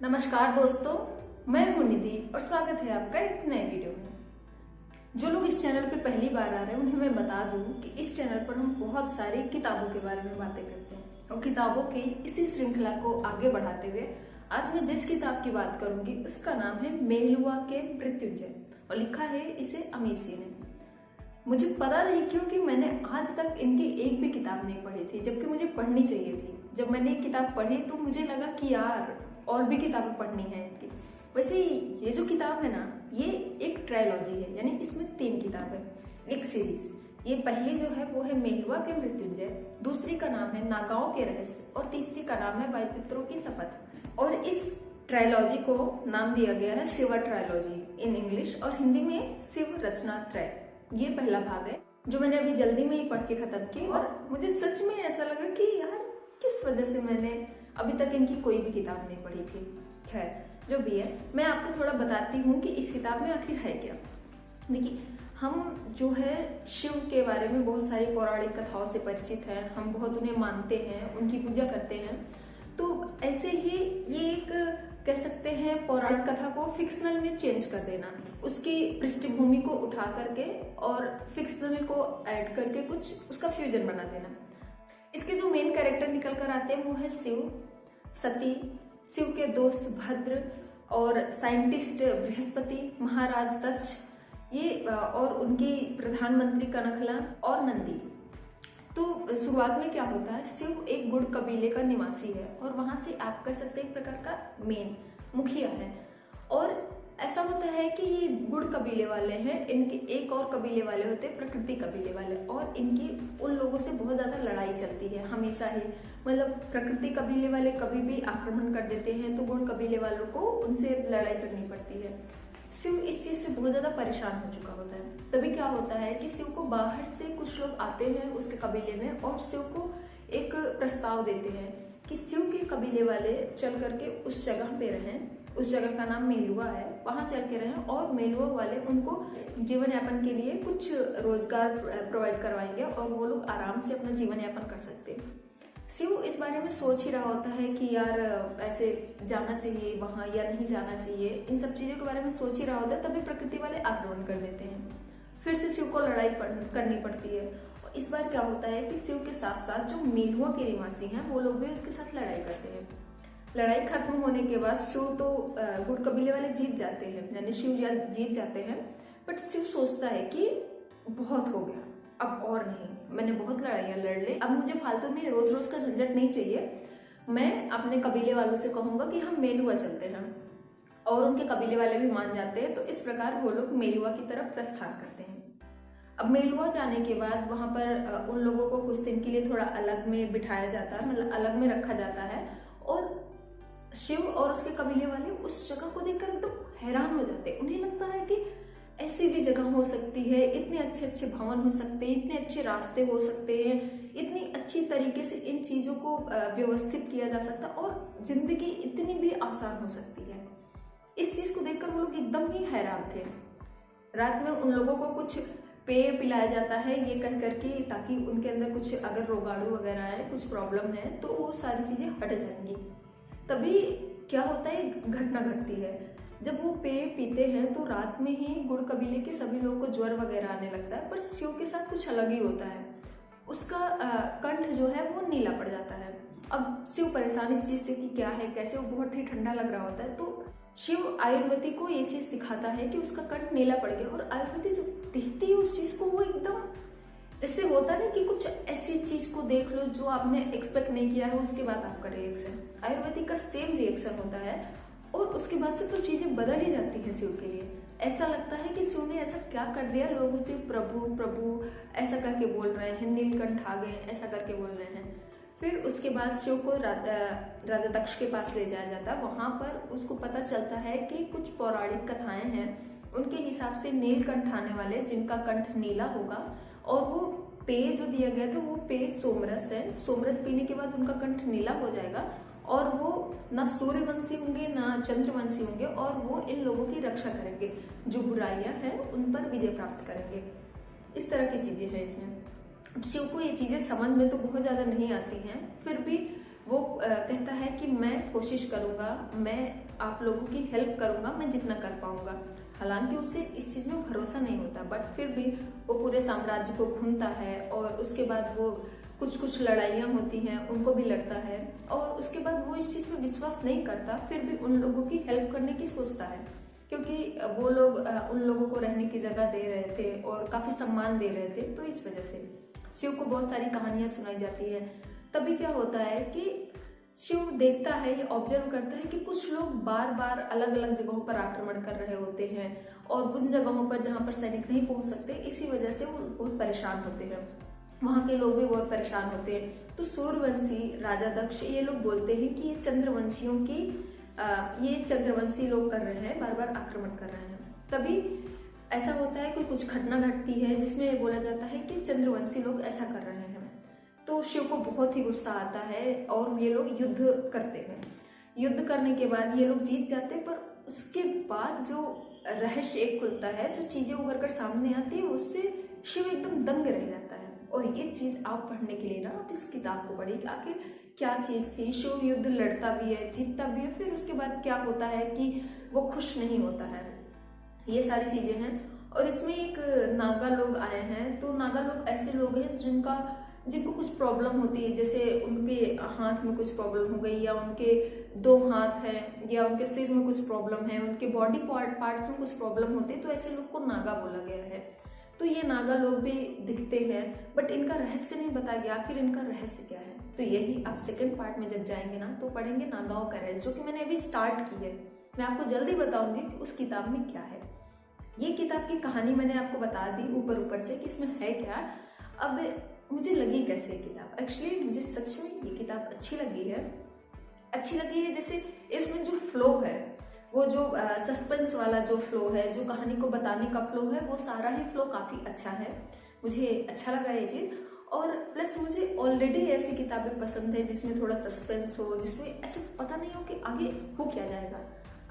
नमस्कार दोस्तों, मैं हूं निधि और स्वागत है आपका एक नए वीडियो में। जो लोग इस चैनल पे पहली बार आ रहे हैं उन्हें मैं बता दूं कि इस चैनल पर हम बहुत सारी किताबों के बारे में बातें करते हैं और किताबों की इसी श्रृंखला को आगे बढ़ाते हुए आज मैं जिस किताब की बात करूंगी उसका नाम है मेहलुआ के मृत्युंजय और लिखा है इसे अमीश जी ने। मुझे पता नहीं क्यों कि मैंने आज तक इनकी एक भी किताब नहीं पढ़ी थी, जबकि मुझे पढ़नी चाहिए थी। जब मैंने ये किताब पढ़ी तो मुझे लगा कि यार और भी किताबें पढ़नी है इनकी। वैसे ये जो किताब है ना, ये एक ट्रायलॉजी है, यानी इसमें 3 किताब है, एक सीरीज। ये पहली जो है वो है मेहलुआ के मृत्युंजय, दूसरी का नाम है नागाओं के रहस्य और तीसरी का नाम है वायुपुत्रों की शपथ। और इस ट्रायलॉजी को नाम दिया गया है शिवा ट्रायलॉजी इन इंग्लिश और हिंदी में शिव रचना त्रय। ये पहला भाग है जो मैंने अभी जल्दी में ही पढ़ के खत्म की और मुझे सच में ऐसा लगा कि यार किस वजह से मैंने अभी तक इनकी कोई भी किताब नहीं पढ़ी थी। खैर जो भी है, मैं आपको थोड़ा बताती हूँ कि इस किताब में आखिर है क्या। देखिए, हम जो है शिव के बारे में बहुत सारी पौराणिक कथाओं से परिचित हैं, हम बहुत उन्हें मानते हैं, उनकी पूजा करते हैं। तो ऐसे ही ये एक कह सकते हैं पौराणिक कथा को फिक्शनल में चेंज कर देना, उसकी पृष्ठभूमि को उठा करके और फिक्शनल को ऐड करके कुछ उसका फ्यूजन बना देना। इसके जो मेन कैरेक्टर निकल कर आते हैं वो है शिव, सती, शिव के दोस्त भद्र और साइंटिस्ट बृहस्पति, महाराज दक्ष, ये और उनकी प्रधानमंत्री कनकला और नंदी। तो शुरुआत में क्या होता है, शिव एक गुड़ कबीले का निवासी है और वहां से आप कह सकते हैं एक प्रकार का मेन मुखिया है। और ऐसा होता है कि ये गुड़ कबीले वाले हैं, इनके एक और कबीले वाले होते हैं प्रकृति कबीले वाले, और इनकी उन लोगों से बहुत ज्यादा लड़ाई चलती है हमेशा ही। मतलब प्रकृति कबीले वाले कभी भी आक्रमण कर देते हैं तो गुड़ कबीले वालों को उनसे लड़ाई करनी पड़ती है। शिव इस चीज से बहुत ज्यादा परेशान हो चुका होता है। तभी क्या होता है कि शिव को बाहर से कुछ लोग आते हैं उसके कबीले में और शिव को एक प्रस्ताव देते हैं कि शिव के कबीले वाले चल करके उस जगह पे रहें, उस जगह का नाम मेहलुआ है, वहां चल के रहें और मेहलुआ वाले उनको जीवन यापन के लिए कुछ रोजगार प्रोवाइड करवाएंगे और वो लोग आराम से अपना जीवन यापन कर सकते हैं। शिव इस बारे में सोच ही रहा होता है कि यार ऐसे जाना चाहिए वहां या नहीं जाना चाहिए, इन सब चीजों के बारे में सोच ही रहा होता है। तभी प्रकृति वाले आक्रमण कर देते हैं, फिर से शिव को लड़ाई करनी पड़ती है। और इस बार क्या होता है कि शिव के साथ साथ जो मेहलुआ के निवासी हैं वो लोग भी उसके साथ लड़ाई करते हैं। लड़ाई खत्म होने के बाद शिव तो गुड़ कबीले वाले जीत जाते हैं, यानी शिव जीत जाते हैं। बट शिव सोचता है कि बहुत हो गया, अब और नहीं, मैंने बहुत लड़ाइयां लड़ ली, अब मुझे फालतू में रोज रोज का झंझट नहीं चाहिए। मैं अपने कबीले वालों से कहूंगा कि हम मेलुआ चलते हैं और उनके कबीले वाले भी मान जाते हैं। तो इस प्रकार वो लोग मेलुआ की तरफ प्रस्थान करते हैं। अब मेलुआ जाने के बाद वहां पर उन लोगों को कुछ दिन के लिए थोड़ा अलग में बिठाया जाता है, मतलब अलग में रखा जाता है। और शिव और उसके कबीले वाले उस जगह को देखकर एकदम हैरान हो जाते हैं। उन्हें लगता है कि ऐसी भी जगह हो सकती है, इतने अच्छे अच्छे भवन हो सकते हैं, इतने अच्छे रास्ते हो सकते हैं, इतनी अच्छी तरीके से इन चीजों को व्यवस्थित किया जा सकता और जिंदगी इतनी भी आसान हो सकती है। इस चीज को देखकर वो लोग एकदम ही हैरान थे। रात में उन लोगों को कुछ पेय पिलाया जाता है ये कह करके, ताकि उनके अंदर कुछ अगर रोगाणु वगैरह है, कुछ प्रॉब्लम है तो वो सारी चीजें हट जाएंगी। तभी क्या होता है, घटना घटती है। जब वो पेय पीते हैं तो रात में ही गुड़ कबीले के सभी लोगों को ज्वर वगैरह आने लगता है। पर शिव के साथ कुछ अलग ही होता है, उसका कंठ जो है वो नीला पड़ जाता है। अब शिव परेशान इस चीज से कि क्या है कैसे, वो बहुत ही ठंडा लग रहा होता है। तो शिव आयुर्वेदी को ये चीज दिखाता है कि उसका कंठ नीला पड़ गया। और आयुर्वेदी जब देखती है उस चीज को, वो एकदम जैसे होता है ना कि कुछ ऐसी चीज को देख लो जो आपने एक्सपेक्ट नहीं किया है, उसके बाद आपका रिएक्शन, आयुर्वेदिक का सेम रिएक्शन होता है। और उसके बाद से तो चीजें बदल ही जाती हैं शिव के लिए। ऐसा लगता है कि शिव ने ऐसा क्या कर दिया, लोग उसे प्रभु प्रभु ऐसा करके बोल रहे हैं, नीलकंठ आ गए ऐसा करके बोल रहे हैं। फिर उसके बाद शिव को राजा दक्ष के पास ले जाया जाता है। वहां पर उसको पता चलता है कि कुछ पौराणिक कथाएं हैं, उनके हिसाब से नीलकंठ आने वाले जिनका कंठ नीला होगा। और वो पेय जो दिया गया था वो पेय सोमरस है, सोमरस पीने के बाद उनका कंठ नीला हो जाएगा और वो ना सूर्यवंशी होंगे ना चंद्रवंशी होंगे और वो इन लोगों की रक्षा करेंगे, जो बुराइयां हैं उन पर विजय प्राप्त करेंगे। इस तरह की चीजें हैं इसमें। शिव को ये चीजें समझ में तो बहुत ज्यादा नहीं आती हैं, फिर भी वो कहता है कि मैं कोशिश करूँगा, मैं आप लोगों की हेल्प करूँगा, मैं जितना कर पाऊँगा। हालांकि उसे इस चीज़ में भरोसा नहीं होता, बट फिर भी वो पूरे साम्राज्य को घूमता है और उसके बाद वो कुछ लड़ाइयाँ होती हैं उनको भी लड़ता है, और उसके बाद वो इस चीज़ पे विश्वास नहीं करता, फिर भी उन लोगों की हेल्प करने की सोचता है, क्योंकि वो लोग उन लोगों को रहने की जगह दे रहे थे और काफ़ी सम्मान दे रहे थे। तो इस वजह से शिव को बहुत सारी कहानियाँ सुनाई जाती है। तभी क्या होता है कि शिव देखता है, ये ऑब्जर्व करता है कि कुछ लोग बार बार अलग अलग जगहों पर आक्रमण कर रहे होते हैं और उन जगहों पर जहाँ पर सैनिक नहीं पहुँच सकते, इसी वजह से वो बहुत परेशान होते हैं, वहाँ के लोग भी बहुत परेशान होते हैं। तो सूर्यवंशी, राजा दक्ष, ये लोग बोलते हैं कि ये चंद्रवंशी लोग कर रहे हैं, बार बार आक्रमण कर रहे हैं। तभी ऐसा होता है कि कुछ घटना घटती है जिसमें बोला जाता है कि चंद्रवंशी लोग ऐसा कर रहे हैं। तो शिव को बहुत ही गुस्सा आता है और ये लोग युद्ध करते हैं। युद्ध करने के बाद ये लोग जीत जाते हैं, पर उसके बाद जो रहस्य एक खुलता है, जो चीजें उभर कर सामने आती है, उससे शिव एकदम दंग रह जाता है। और ये चीज आप पढ़ने के लिए ना आप इस किताब को पढ़िए, आखिर क्या चीज थी। शिव युद्ध लड़ता भी है, जीतता भी है, फिर उसके बाद क्या होता है कि वो खुश नहीं होता है, ये सारी चीजें हैं। और इसमें एक नागा लोग आए हैं। तो नागा लोग ऐसे लोग हैं जिनको कुछ प्रॉब्लम होती है, जैसे उनके हाथ में कुछ प्रॉब्लम हो गई, या उनके 2 हाथ हैं, या उनके सिर में कुछ प्रॉब्लम है, उनके बॉडी पार्ट्स में कुछ प्रॉब्लम होती है, तो ऐसे लोग को नागा बोला गया है। तो ये नागा लोग भी दिखते हैं, बट इनका रहस्य नहीं बताया गया, आखिर इनका रहस्य क्या है। तो यही आप सेकंड पार्ट में जब जाएंगे ना, तो पढ़ेंगे नागाओं का रहस्य, जो कि मैंने अभी स्टार्ट की है। मैं आपको जल्दी बताऊंगी कि उस किताब में क्या है। ये किताब की कहानी मैंने आपको बता दी ऊपर से कि इसमें है क्या। अब मुझे लगी कैसे ये किताब, एक्चुअली मुझे सच में ये किताब अच्छी लगी है। जैसे इसमें जो फ्लो है, वो जो सस्पेंस वाला जो फ्लो है, जो कहानी को बताने का फ्लो है, वो सारा ही फ्लो काफ़ी अच्छा है। मुझे अच्छा लगा ये चीज़। और प्लस मुझे ऑलरेडी ऐसी किताबें पसंद है जिसमें थोड़ा सस्पेंस हो, जिसमें ऐसे पता नहीं हो कि आगे हो क्या जाएगा,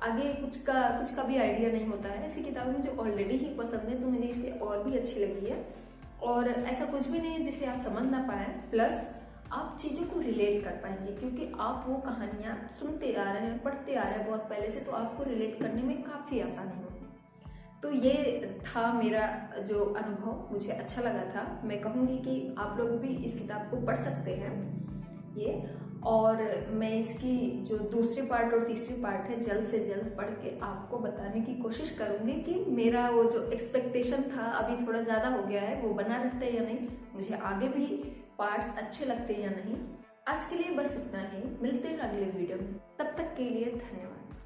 आगे कुछ का भी आइडिया नहीं होता है। ऐसी किताबें मुझे ऑलरेडी ही पसंद है, तो मुझे इसलिए और भी अच्छी लगी है। और ऐसा कुछ भी नहीं है जिसे आप समझ ना पाए, प्लस आप चीज़ों को रिलेट कर पाएंगे, क्योंकि आप वो कहानियाँ सुनते आ रहे हैं, पढ़ते आ रहे हैं बहुत पहले से, तो आपको रिलेट करने में काफ़ी आसानी होगी। तो ये था मेरा जो अनुभव, मुझे अच्छा लगा था। मैं कहूँगी कि आप लोग भी इस किताब को पढ़ सकते हैं ये। और मैं इसकी जो दूसरी पार्ट और तीसरी पार्ट है, जल्द से जल्द पढ़ के आपको बताने की कोशिश करूँगी कि मेरा वो जो एक्सपेक्टेशन था अभी थोड़ा ज़्यादा हो गया है, वो बना रहता है या नहीं, मुझे आगे भी पार्ट्स अच्छे लगते हैं या नहीं। आज के लिए बस इतना ही, मिलते हैं अगले वीडियो में, तब तक के लिए धन्यवाद।